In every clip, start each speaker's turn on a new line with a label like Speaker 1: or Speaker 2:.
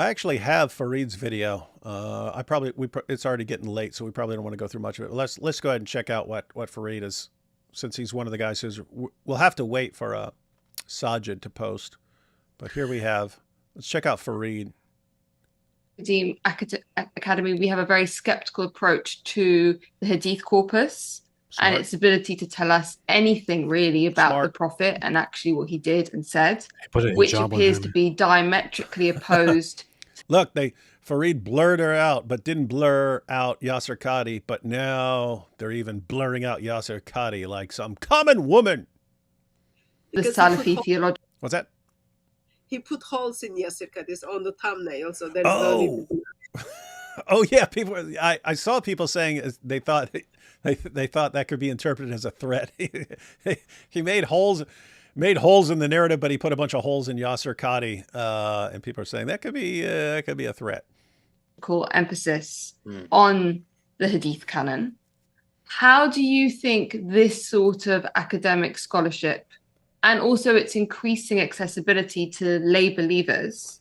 Speaker 1: I actually have Farid's video. It's already getting late, so we probably don't want to go through much of it. Let's go ahead and check out what Farid is, since he's one of the guys who's. We'll have to wait for Sajid to post, but here we have. Let's check out Farid.
Speaker 2: Academy, we have a very skeptical approach to the Hadith corpus and its ability to tell us anything really about the Prophet and actually what he did and said, which appears to be diametrically opposed.
Speaker 1: Look, Farid blurred her out, but didn't blur out Yasir Qadhi. But now they're even blurring out Yasir Qadhi like some common woman.
Speaker 2: The Salafi theology.
Speaker 1: What's that?
Speaker 3: He put holes in Yasir Qadhi's on the thumbnail, so there's no need to do that.
Speaker 1: Oh yeah, people. I saw people saying they thought that could be interpreted as a threat. He made holes in the narrative, but he put a bunch of holes in Yasir Qadhi, and people are saying that could be a threat.
Speaker 2: Emphasis on the Hadith canon. How do you think this sort of academic scholarship and also its increasing accessibility to lay believers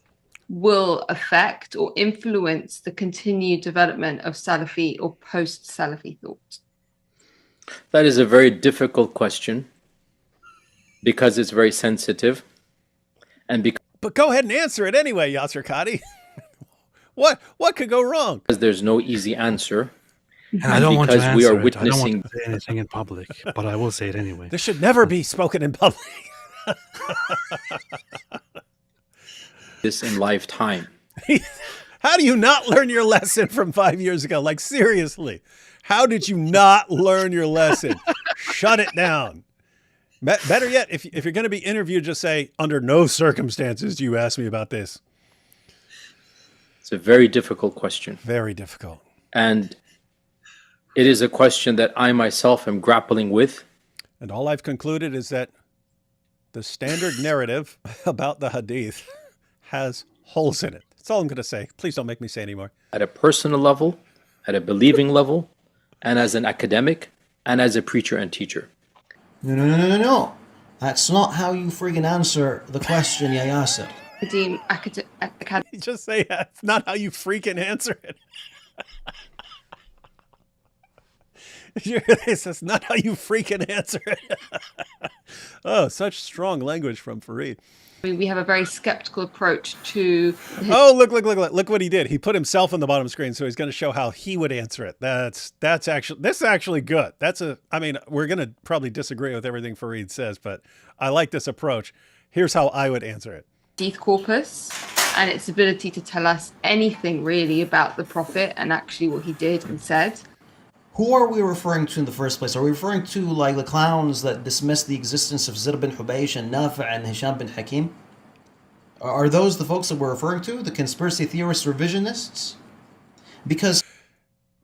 Speaker 2: will affect or influence the continued development of Salafi or post-Salafi thought?
Speaker 4: That is a very difficult question because it's very sensitive.
Speaker 1: But go ahead and answer it anyway, Yasir Qadhi. What could go wrong?
Speaker 4: Because there's no easy answer.
Speaker 5: And I don't want to answer
Speaker 4: we are
Speaker 5: it.
Speaker 4: witnessing...
Speaker 5: I don't want to say anything in public, but I will say it anyway.
Speaker 1: This should never be spoken in public.
Speaker 4: This in lifetime.
Speaker 1: How do you not learn your lesson from 5 years ago? Like, seriously, how did you not learn your lesson? Shut it down. Better yet, if you're going to be interviewed, just say, under no circumstances do you ask me about this.
Speaker 4: It's a very difficult question.
Speaker 1: Very difficult.
Speaker 4: And it is a question that I myself am grappling with.
Speaker 1: And all I've concluded is that the standard narrative about the Hadith has holes in it. That's all I'm going to say. Please don't make me say anymore.
Speaker 4: At a personal level, at a believing level, and as an academic, and as a preacher and teacher.
Speaker 6: No. That's not how you friggin' answer the question, Ya Yasir.
Speaker 1: You just say that's not how you freaking answer it. That's not how you freaking answer it. Oh, such strong language from Farid.
Speaker 2: We have a very skeptical approach to...
Speaker 1: Oh, look what he did. He put himself on the bottom screen, so he's going to show how he would answer it. This is actually good. I mean, we're going to probably disagree with everything Farid says, but I like this approach. Here's how I would answer it.
Speaker 2: Hadith corpus and its ability to tell us anything really about the Prophet and actually what he did and said.
Speaker 6: Who are we referring to in the first place? Are we referring to like the clowns that dismiss the existence of Zir bin Hubaysh and Nafi' and Hisham bin Hakim? Are those the folks that we're referring to? The conspiracy theorists, revisionists? Because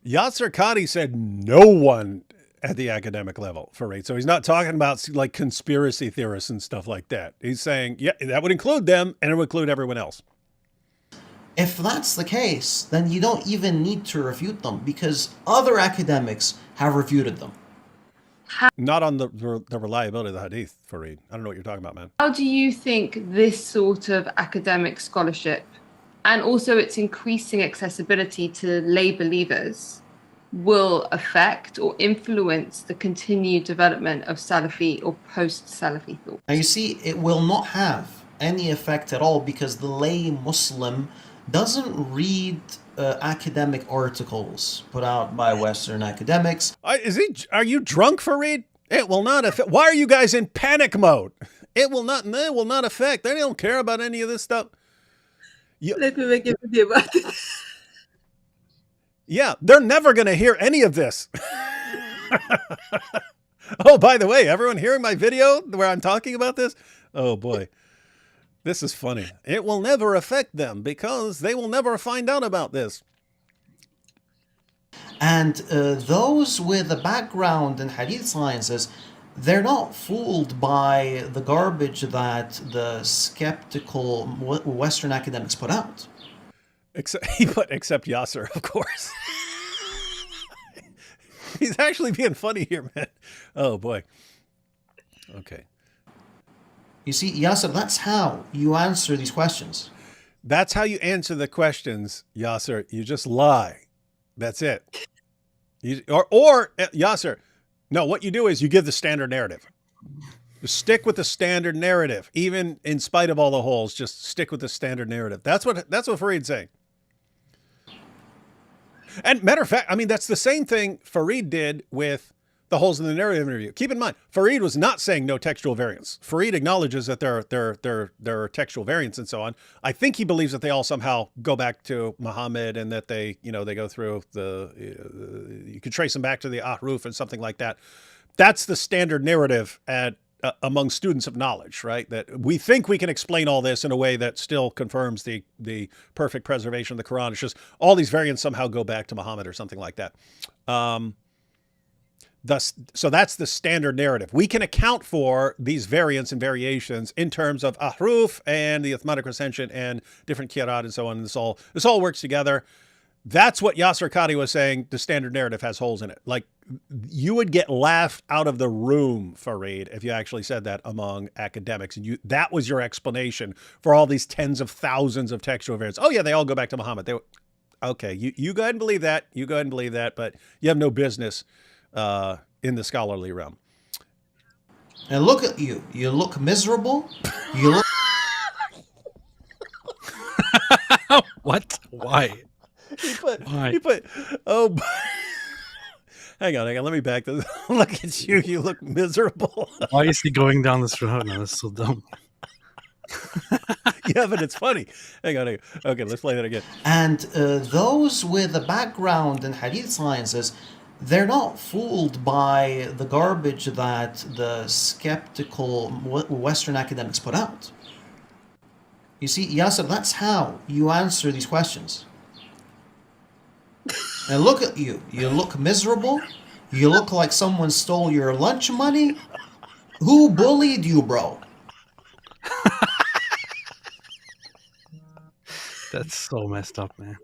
Speaker 1: Yasir Qadhi said no one at the academic level, Farid. So he's not talking about like conspiracy theorists and stuff like that. He's saying, yeah, that would include them and it would include everyone else.
Speaker 6: if that's the case, then you don't even need to refute them because other academics have refuted them.
Speaker 1: Not on the reliability of the Hadith, Farid. I don't know what you're talking about, man.
Speaker 2: How do you think this sort of academic scholarship and also its increasing accessibility to lay believers will affect or influence the continued development of Salafi or post-Salafi thought?
Speaker 6: Now you see, it will not have any effect at all because the lay Muslim doesn't read academic articles put out by Western academics.
Speaker 1: Are you drunk, Farid? It will not affect. Why are you guys in panic mode? It will not affect. They don't care about any of this stuff.
Speaker 3: Let me make a video about it.
Speaker 1: Yeah, they're never going to hear any of this. Oh, by the way, everyone hearing my video where I'm talking about this? Oh, boy. This is funny. It will never affect them because they will never find out about this.
Speaker 6: And those with a background in Hadith sciences, they're not fooled by the garbage that the skeptical Western academics put out.
Speaker 1: Except Yasir, of course. He's actually being funny here, man. Oh, boy. Okay.
Speaker 6: You see, Yasir, that's how you answer these questions.
Speaker 1: That's how you answer the questions, Yasir. You just lie. That's it. Or Yasir, no, what you do is you give the standard narrative. Just stick with the standard narrative, even in spite of all the holes. Just stick with the standard narrative. That's what Farid's saying. And matter of fact, I mean, that's the same thing Farid did with the holes in the narrative interview. Keep in mind, Farid was not saying no textual variants. Farid acknowledges that there are textual variants and so on. I think he believes that they all somehow go back to Muhammad and that they go through you could trace them back to the Ahruf and something like that. That's the standard narrative among students of knowledge, right? That we think we can explain all this in a way that still confirms the perfect preservation of the Quran. It's just all these variants somehow go back to Muhammad or something like that. So that's the standard narrative. We can account for these variants and variations in terms of ahruf and the Uthmanic recension and different kirat and so on. And this all works together. That's what Yasir Qadhi was saying. The standard narrative has holes in it. Like, you would get laughed out of the room, Farid, if you actually said that among academics. And that was your explanation for all these tens of thousands of textual variants. Oh yeah, they all go back to Muhammad. Okay, you go ahead and believe that. You go ahead and believe that, but you have no business in the scholarly realm.
Speaker 6: And look at you. You look miserable. You look.
Speaker 5: What? Why?
Speaker 1: He put, oh, hang on. Let me back this. Look at you. You look miserable.
Speaker 5: Why is he going down this road now? That's so dumb.
Speaker 1: Yeah, but it's funny. Hang on. Okay, let's play that again.
Speaker 6: And those with a background in hadith sciences, they're not fooled by the garbage that the skeptical Western academics put out. You see, Yasir, that's how you answer these questions. And look at you. You look miserable. You look like someone stole your lunch money. Who bullied you, bro?
Speaker 5: That's so messed up, man.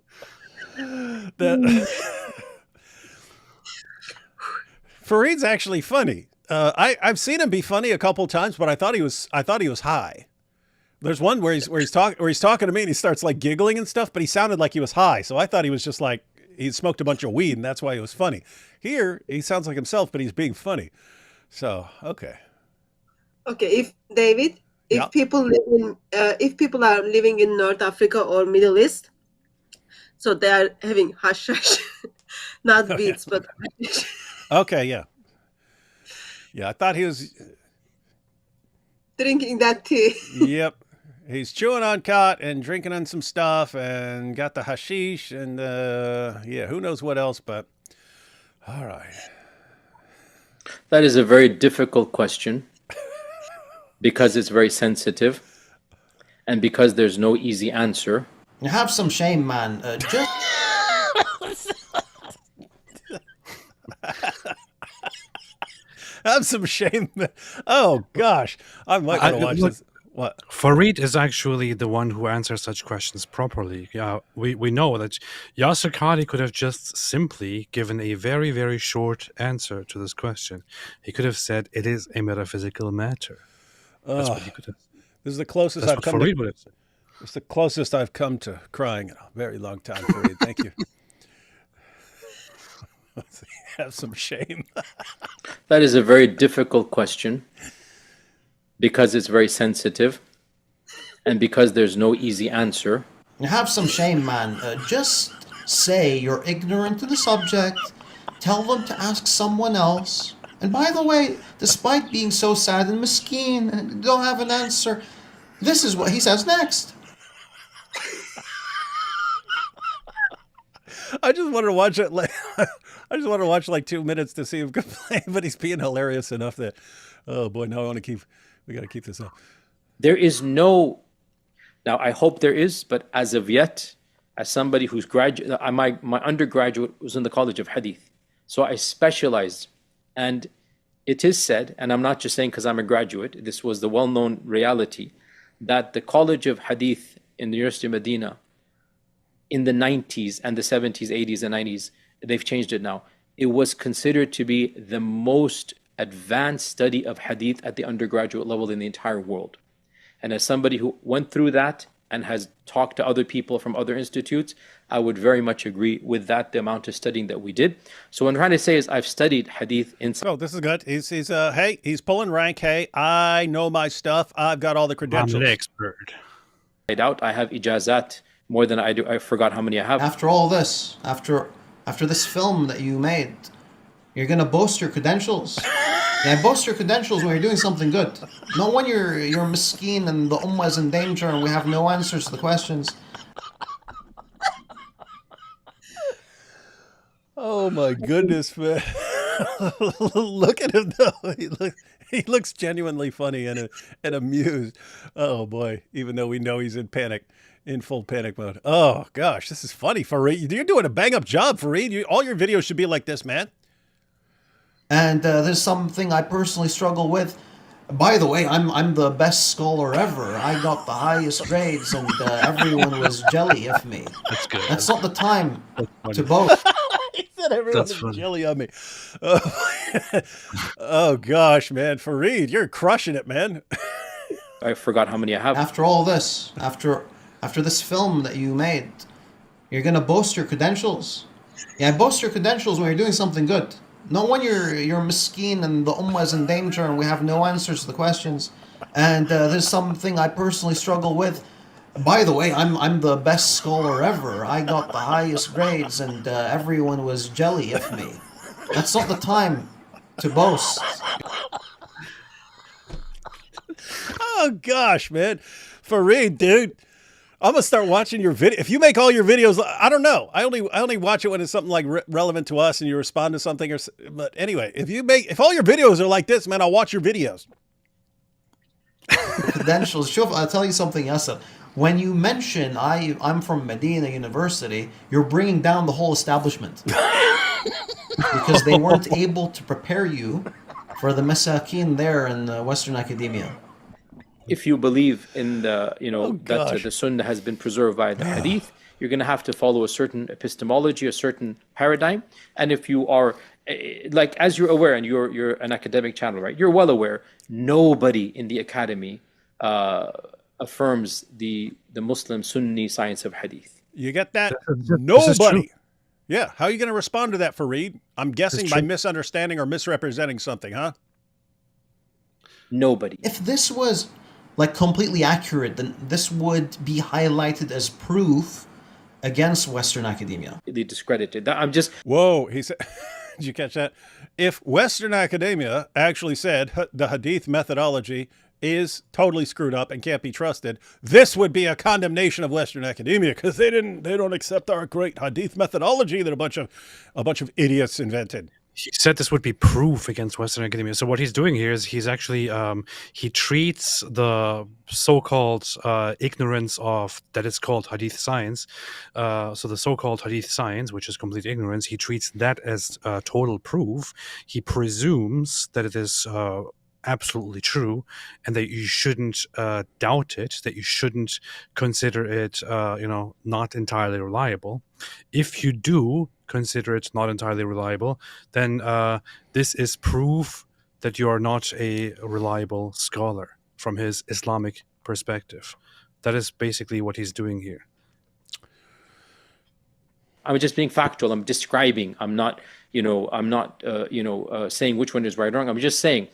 Speaker 1: Farid's actually funny. I've seen him be funny a couple times, but I thought he was high. There's one where he's talking to me and he starts like giggling and stuff, but he sounded like he was high. So I thought he was just like he smoked a bunch of weed and that's why he was funny. Here he sounds like himself, but he's being funny. So okay.
Speaker 3: Okay, if people are living in North Africa or Middle East, so they are having hashish, not beats, but hashish.
Speaker 1: Okay, yeah. I thought he was
Speaker 3: drinking that tea.
Speaker 1: Yep. He's chewing on khat and drinking on some stuff and got the hashish and who knows what else, but all right.
Speaker 4: That is a very difficult question because it's very sensitive and because there's no easy answer.
Speaker 6: Have some shame, man. Just
Speaker 1: have some shame. Oh gosh, I might want to watch this. What?
Speaker 5: Farid is actually the one who answers such questions properly. Yeah, we know that Yasir Qadhi could have just simply given a very, very short answer to this question. He could have said it is a metaphysical matter. That's what he could have said.
Speaker 1: This is the closest I've come to. It's the closest I've come to crying in a very long time, Farid. Thank you. Have some shame.
Speaker 4: That is a very difficult question because it's very sensitive and because there's no easy answer.
Speaker 6: have some shame, man. Just say you're ignorant to the subject. Tell them to ask someone else. And by the way, despite being so sad and miskeen and don't have an answer, this is what he says next.
Speaker 1: I just wanted to watch it. I just want to watch like 2 minutes to see him complain, but he's being hilarious enough that, oh boy, now we got to keep this up.
Speaker 4: There is no, now I hope there is, but as of yet, as somebody who's my undergraduate was in the College of Hadith. So I specialized, and it is said, and I'm not just saying because I'm a graduate, this was the well-known reality, that the College of Hadith in the University of Medina in the 90s and the 70s, 80s, and 90s, they've changed it now. It was considered to be the most advanced study of Hadith at the undergraduate level in the entire world. And as somebody who went through that and has talked to other people from other institutes, I would very much agree with that, the amount of studying that we did. So what I'm trying to say is I've studied hadith inside.
Speaker 1: Oh, this is good. Hey, he's pulling rank. Hey, I know my stuff. I've got all the credentials.
Speaker 5: I'm an expert.
Speaker 4: Out. I have ijazat more than I do. I forgot how many I have.
Speaker 6: After all this, after this film that you made, you're gonna boast your credentials. Yeah, boast your credentials when you're doing something good. Not when you're miskeen and the ummah is in danger and we have no answers to the questions.
Speaker 1: Oh my goodness, man! Look at him though. He looks genuinely funny and amused. Oh boy! Even though we know he's in full panic mode. Oh gosh, this is funny, Farid. You're doing a bang up job, Farid. All your videos should be like this, man.
Speaker 6: And there's something I personally struggle with. By the way, I'm the best scholar ever. I got the highest grades, and everyone was jelly of me.
Speaker 5: That's good.
Speaker 6: That's not the time to boast.
Speaker 1: He said everyone was jelly on me. Oh gosh, man, Farid, you're crushing it, man.
Speaker 4: I forgot how many I have.
Speaker 6: After all this, after this film that you made, you're gonna boast your credentials. Yeah, boast your credentials when you're doing something good. Not when you're miskeen and the ummah is in danger and we have no answers to the questions. And there's something I personally struggle with. By the way, I'm the best scholar ever. I got the highest grades, and everyone was jelly of me. That's not the time to boast.
Speaker 1: Oh gosh, man, Farid, dude. I'm gonna start watching your video. If you make all your videos, I don't know. I only watch it when it's something like relevant to us and you respond to something. But anyway, if all your videos are like this, man, I'll watch your videos.
Speaker 6: Credentials. Shuf, I'll tell you something, Yasser. When you mention I'm from Medina University, you're bringing down the whole establishment because they weren't able to prepare you for the masakin there in Western academia.
Speaker 4: If you believe in the, that the Sunnah has been preserved by the Hadith, you're going to have to follow a certain epistemology, a certain paradigm. And if you are, like, as you're aware, and you're an academic channel, right? You're well aware. Nobody in the academy affirms the Muslim Sunni science of Hadith.
Speaker 1: You get that? Nobody. Yeah. How are you going to respond to that, Farid? I'm guessing by misunderstanding or misrepresenting something, huh?
Speaker 4: Nobody.
Speaker 6: If this was like completely accurate, then this would be highlighted as proof against Western academia.
Speaker 4: They discredited that. I'm just...
Speaker 1: Whoa, he said... Did you catch that? If Western academia actually said the Hadith methodology is totally screwed up and can't be trusted, this would be a condemnation of Western academia because they don't accept our great Hadith methodology that a bunch of idiots invented.
Speaker 5: He said this would be proof against Western academia. So what he's doing here is he's actually he treats the so-called ignorance of that is called Hadith science. So the so-called Hadith science, which is complete ignorance, he treats that as total proof. He presumes that it is absolutely true, and that you shouldn't doubt it, that you shouldn't consider it, not entirely reliable. If you do consider it not entirely reliable, then this is proof that you are not a reliable scholar from his Islamic perspective. That is basically what he's doing here.
Speaker 4: I'm just being factual. I'm describing. I'm not saying which one is right or wrong. I'm just saying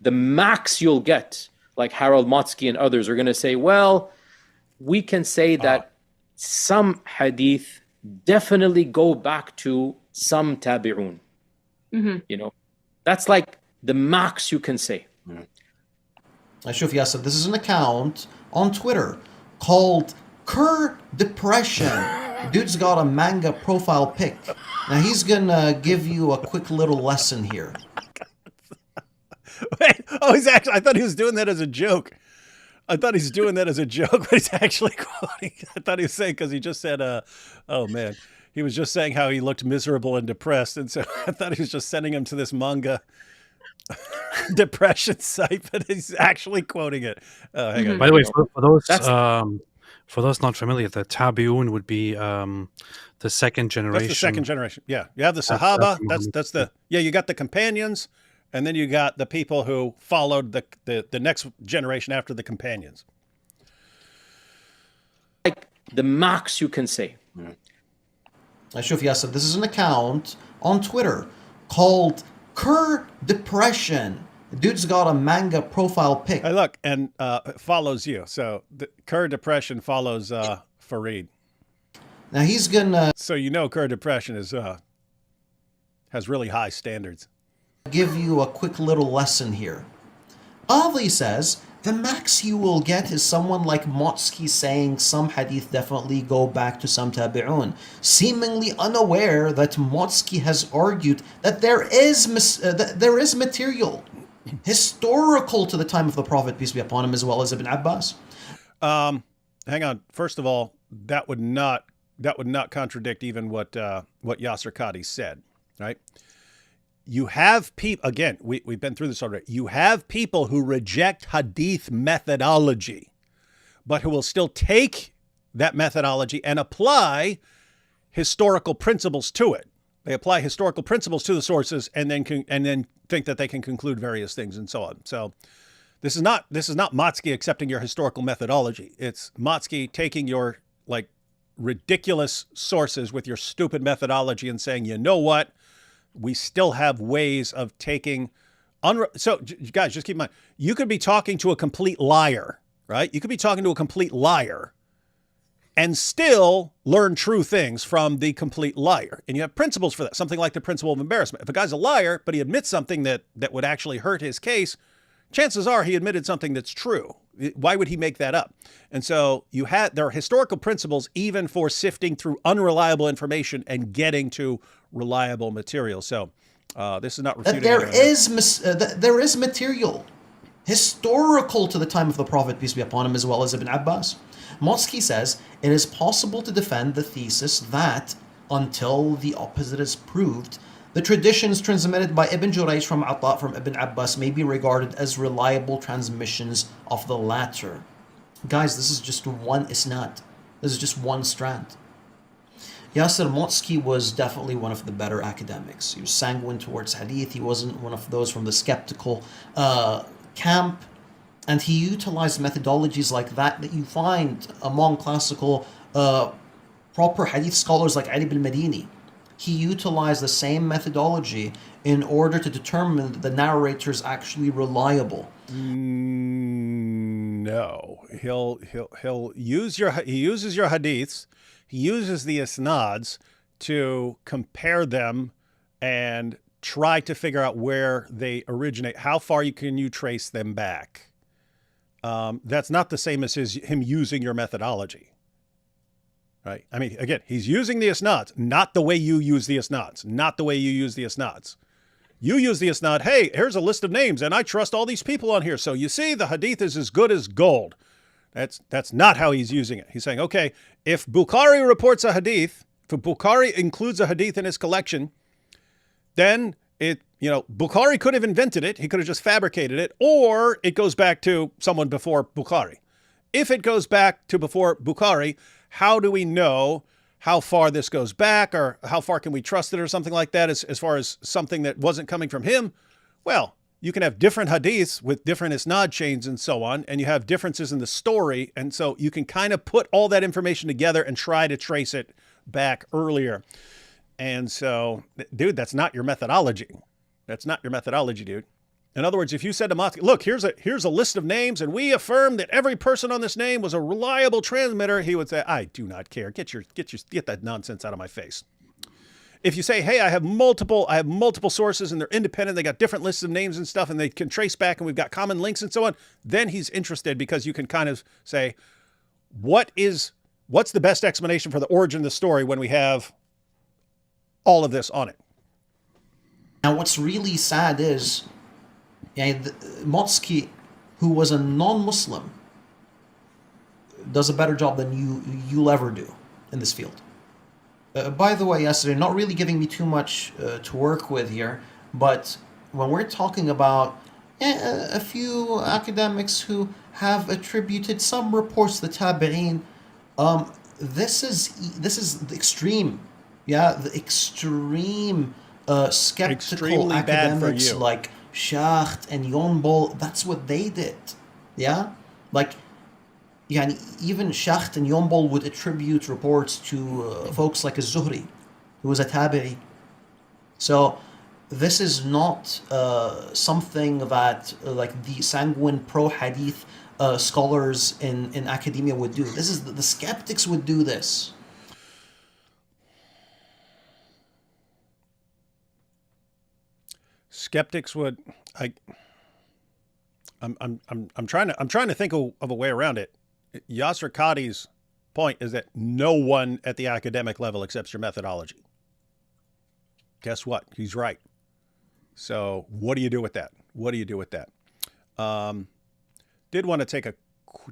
Speaker 4: the max you'll get, like Harold Motzki and others are going to say, well, we can say that some hadith definitely go back to some tabi'un. Mm-hmm. That's like the max you can say.
Speaker 6: Shuf Yasser, this is an account on Twitter called Cur Depression. Dude's got a manga profile pic. Now he's gonna give you a quick little lesson here.
Speaker 1: Wait, I thought he was doing that as a joke. But he's actually quoting. I thought he was saying, because he just said, oh man, he was just saying how he looked miserable and depressed. And so I thought he was just sending him to this manga depression site, but he's actually quoting it. Hang on.
Speaker 5: By the way, for those not familiar, the tabi'un would be the second generation.
Speaker 1: That's the second generation. Yeah. You have the Sahaba. You got the companions. And then you got the people who followed the next generation after the companions.
Speaker 4: the max you can say.
Speaker 6: Sheikh Yasir, this is an account on Twitter called Cur Depression. Dude's got a manga profile pic.
Speaker 1: Hey, look, and follows you. So the Cur Depression follows Farid.
Speaker 6: Now he's gonna
Speaker 1: So you know Cur Depression is has really high standards.
Speaker 6: give you a quick little lesson here. Qadhi says the max you will get is someone like Motzki saying some hadith definitely go back to some tabi'un, seemingly unaware that Motzki has argued that there is material historical to the time of the Prophet, peace be upon him, as well as Ibn Abbas.
Speaker 1: Hang on. First of all, that would not contradict even what Yasir Qadhi said, right? You have people, again, we've been through this already. You have people who reject hadith methodology, but who will still take that methodology and apply historical principles to it. They apply historical principles to the sources and then think that they can conclude various things and so on. So this is not Motzki accepting your historical methodology. It's Motzki taking your like ridiculous sources with your stupid methodology and saying, you know what? We still have ways of taking so guys, just keep in mind, you could be talking to a complete liar, right? You could be talking to a complete liar and still learn true things from the complete liar. And you have principles for that, something like the principle of embarrassment. If a guy's a liar, but he admits something that would actually hurt his case, chances are he admitted something that's true. Why would he make that up? And so there are historical principles even for sifting through unreliable information and getting to reliable material. So this is not refuting
Speaker 6: There is material historical to the time of the Prophet, peace be upon him, as well as Ibn Abbas. Motzki says it is possible to defend the thesis that until the opposite is proved, the traditions transmitted by Ibn Jurayj from Ata from Ibn Abbas may be regarded as reliable transmissions of the latter. Guys, this is just one isnad. This is just one strand. Yasir Motzki was definitely one of the better academics. He was sanguine towards hadith. He wasn't one of those from the skeptical camp. And he utilized methodologies like that you find among classical proper hadith scholars like Ali ibn Madini. He utilized the same methodology in order to determine that the narrator is actually reliable.
Speaker 1: No, he uses your hadiths. He uses the isnads to compare them and try to figure out where they originate. How far can you trace them back? That's not the same as him using your methodology. Right? I mean, again, he's using the isnads, not the way you use the isnads, not the way you use the isnads. You use the isnad, hey, here's a list of names, and I trust all these people on here. So you see, the hadith is as good as gold. That's not how he's using it. He's saying, okay, if Bukhari reports a hadith, if Bukhari includes a hadith in his collection, then Bukhari could have invented it. He could have just fabricated it, or it goes back to someone before Bukhari. If it goes back to before Bukhari, how do we know how far this goes back, or how far can we trust it, or something like that, as far as something that wasn't coming from him? Well, you can have different hadiths with different isnad chains and so on, and you have differences in the story, and so you can kind of put all that information together and try to trace it back earlier. And so, dude, that's not your methodology. That's not your methodology, dude. In other words, if you said to Motzki, look, here's a list of names, and we affirm that every person on this name was a reliable transmitter, he would say, I do not care. Get that nonsense out of my face. If you say, hey, I have multiple sources and they're independent, they got different lists of names and stuff, and they can trace back, and we've got common links and so on, then he's interested, because you can kind of say, what's the best explanation for the origin of the story when we have all of this on it?
Speaker 6: Now, what's really sad is, Motzki, who was a non-Muslim, does a better job than you'll ever do in this field. By the way, Yasir, not really giving me too much to work with here, but when we're talking about a few academics who have attributed some reports to the Tabi'een, this is the extreme, the extreme skeptical
Speaker 1: Extremely
Speaker 6: academics like Schacht and Jonbol. That's what they did, like, يعني even Shacht and Yombol would attribute reports to folks like Az-Zuhri, who was a tabi'i. So this is not something that like the sanguine pro-hadith scholars in academia would do. This is the skeptics would do this.
Speaker 1: Skeptics would. I'm trying to think of a way around it. Yasir Qadhi's point is that no one at the academic level accepts your methodology. Guess what? He's right. So what do you do with that? What do you do with that? Did want to take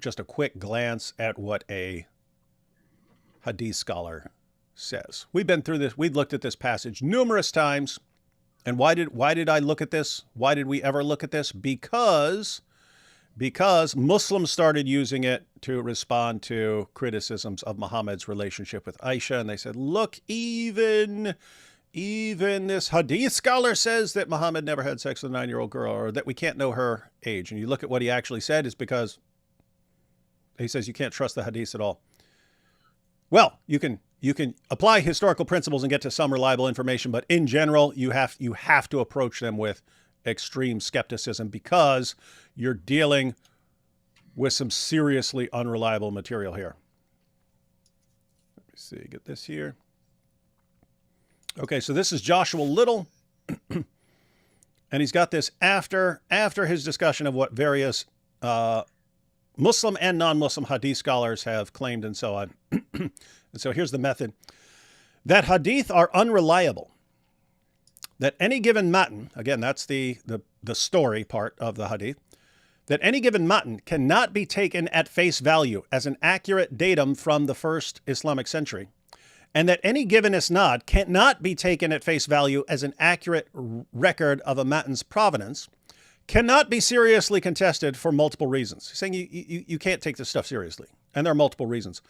Speaker 1: just a quick glance at what a hadith scholar says. We've been through this. We've looked at this passage numerous times. And why did I look at this? Why did we ever look at this? Because Muslims started using it to respond to criticisms of Muhammad's relationship with Aisha. And they said, look, even this hadith scholar says that Muhammad never had sex with a 9-year-old girl, or that we can't know her age. And you look at what he actually said, is because he says you can't trust the hadith at all. Well, you can apply historical principles and get to some reliable information, but in general, you have to approach them with extreme skepticism, because you're dealing with some seriously unreliable material here. Let me see, get this here. Okay, so this is Joshua Little, and he's got this after his discussion of what various Muslim and non-Muslim hadith scholars have claimed and so on. And so here's the method. That hadith are unreliable. That any given matan, again, that's the story part of the hadith, that any given matan cannot be taken at face value as an accurate datum from the first Islamic century, and that any given isnad cannot be taken at face value as an accurate record of a matan's provenance, cannot be seriously contested for multiple reasons. He's saying you can't take this stuff seriously, and there are multiple reasons.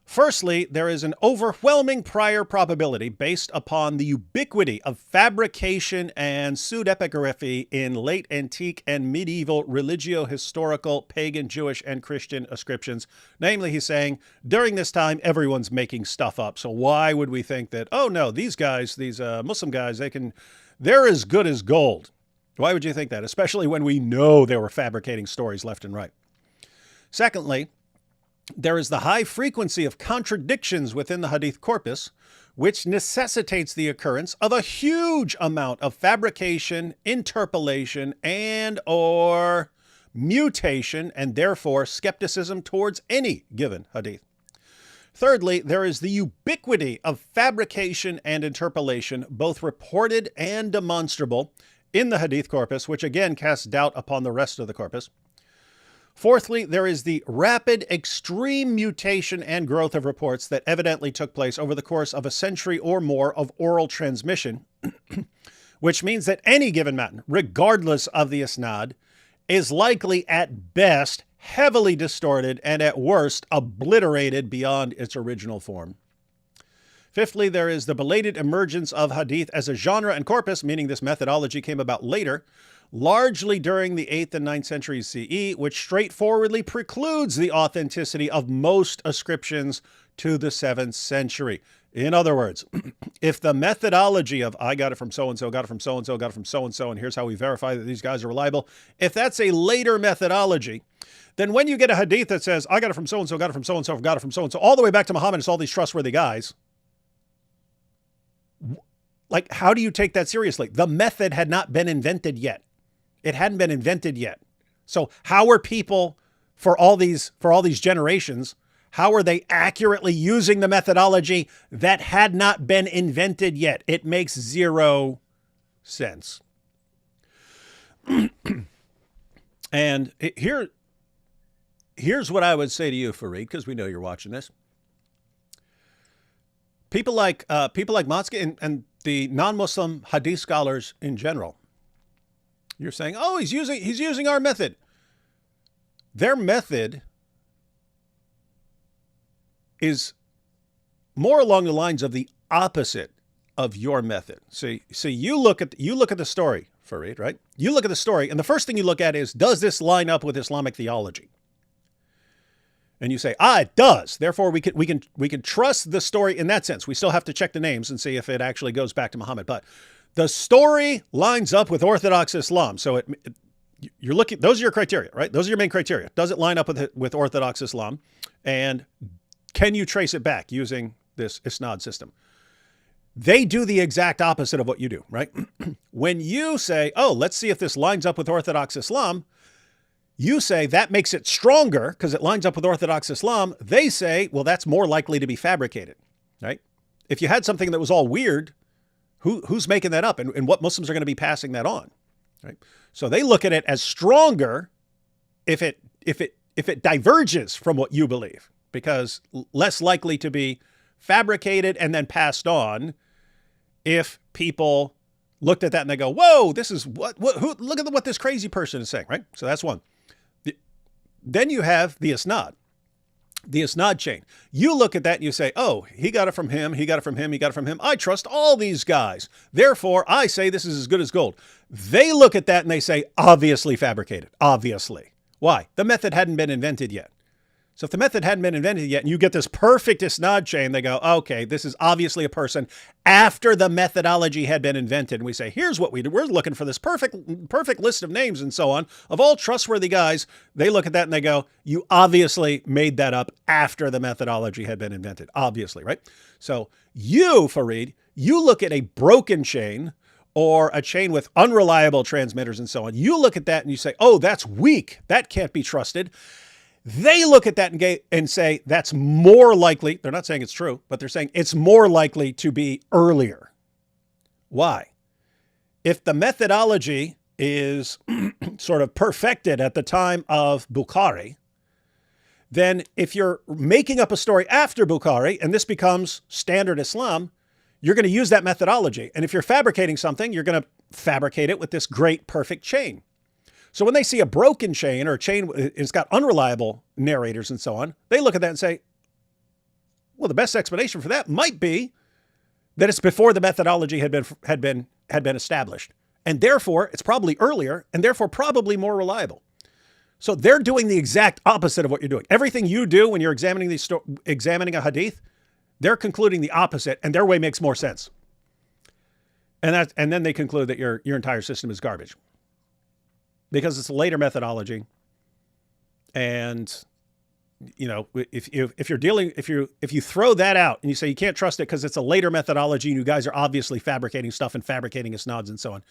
Speaker 1: Firstly, there is an overwhelming prior probability based upon the ubiquity of fabrication and pseudepigraphy in late antique and medieval religio-historical pagan, Jewish, and Christian ascriptions. Namely, he's saying, during this time, everyone's making stuff up. So why would we think that, oh no, these guys, these Muslim guys, they're as good as gold? Why would you think that? Especially when we know they were fabricating stories left and right. Secondly, there is the high frequency of contradictions within the hadith corpus, which necessitates the occurrence of a huge amount of fabrication, interpolation, and or mutation, and therefore skepticism towards any given hadith. Thirdly, there is the ubiquity of fabrication and interpolation, both reported and demonstrable, in the hadith corpus, which again casts doubt upon the rest of the corpus. Fourthly, there is the rapid, extreme mutation and growth of reports that evidently took place over the course of a century or more of oral transmission, which means that any given matan, regardless of the isnad, is likely at best heavily distorted and at worst obliterated beyond its original form. Fifthly, there is the belated emergence of hadith as a genre and corpus, meaning this methodology came about later, largely during the 8th and 9th centuries CE, which straightforwardly precludes the authenticity of most ascriptions to the 7th century. In other words, if the methodology of I got it from so-and-so, got it from so-and-so, got it from so-and-so, and here's how we verify that these guys are reliable, if that's a later methodology, then when you get a hadith that says I got it from so-and-so, got it from so-and-so, got it from so-and-so, all the way back to Muhammad, it's all these trustworthy guys, like, how do you take that seriously? The method had not been invented yet. It hadn't been invented yet. So how are people for all these generations, how are they accurately using the methodology that had not been invented yet? It makes zero sense. And here's what I would say to you, Farid, because we know you're watching this. People like Motzki and the non-Muslim hadith scholars in general, you're saying, oh, he's using our method. Their method is more along the lines of the opposite of your method. See, you look at the story, Farid, right? You look at the story, and the first thing you look at is, does this line up with Islamic theology? and you say, it does. Therefore, we can trust the story in that sense. We still have to check the names and see if it actually goes back to Muhammad. But the story lines up with Orthodox Islam. So you're looking. Those are your criteria, right? Those are your main criteria. Does it line up with Orthodox Islam? And can you trace it back using this isnad system? They do the exact opposite of what you do, right? When you say, let's see if this lines up with Orthodox Islam, you say that makes it stronger because it lines up with Orthodox Islam. They say, well, that's more likely to be fabricated, right? If you had something that was all weird, who's making that up, and what Muslims are going to be passing that on, right? So they look at it as stronger if it diverges from what you believe, because less likely to be fabricated and then passed on if people looked at that and they go, whoa, this is look at what this crazy person is saying, right? So that's one. Then you have the isnad chain. You look at that and you say, he got it from him, he got it from him, he got it from him. I trust all these guys. Therefore, I say this is as good as gold. They look at that and they say, obviously fabricated, obviously. Why? The method hadn't been invented yet. So if the method hadn't been invented yet and you get this perfect isnad chain, they go, okay, this is obviously a person after the methodology had been invented. And we say, here's what we do. We're looking for this perfect list of names and so on of all trustworthy guys. They look at that and they go, you obviously made that up after the methodology had been invented. Obviously, right? So you, Farid, you look at a broken chain or a chain with unreliable transmitters and so on. You look at that and you say, that's weak. That can't be trusted. They look at that and say that's more likely. They're not saying it's true, but they're saying it's more likely to be earlier. Why? If the methodology is sort of perfected at the time of Bukhari, then if you're making up a story after Bukhari and this becomes standard Islam, you're going to use that methodology. And if you're fabricating something, you're going to fabricate it with this great perfect chain. So when they see a broken chain or a chain, it's got unreliable narrators and so on, they look at that and say, well, the best explanation for that might be that it's before the methodology had been established. And therefore, it's probably earlier and therefore probably more reliable. So they're doing the exact opposite of what you're doing. Everything you do when you're examining a hadith, they're concluding the opposite, and their way makes more sense. And then they conclude that your entire system is garbage. Because it's a later methodology, and if you throw that out and you say you can't trust it because it's a later methodology and you guys are obviously fabricating stuff and fabricating isnads and so on,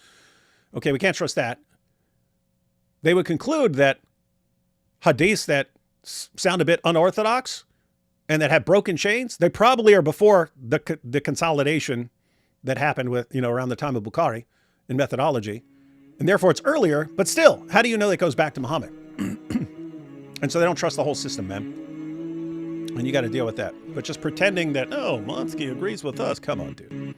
Speaker 1: okay, we can't trust that. They would conclude that hadiths that sound a bit unorthodox and that have broken chains, they probably are before the consolidation that happened with around the time of Bukhari in methodology. And therefore it's earlier, but still, how do you know that goes back to Muhammad? And so they don't trust the whole system, man. And you got to deal with that. But just pretending that, Motzki agrees with us, come on, dude.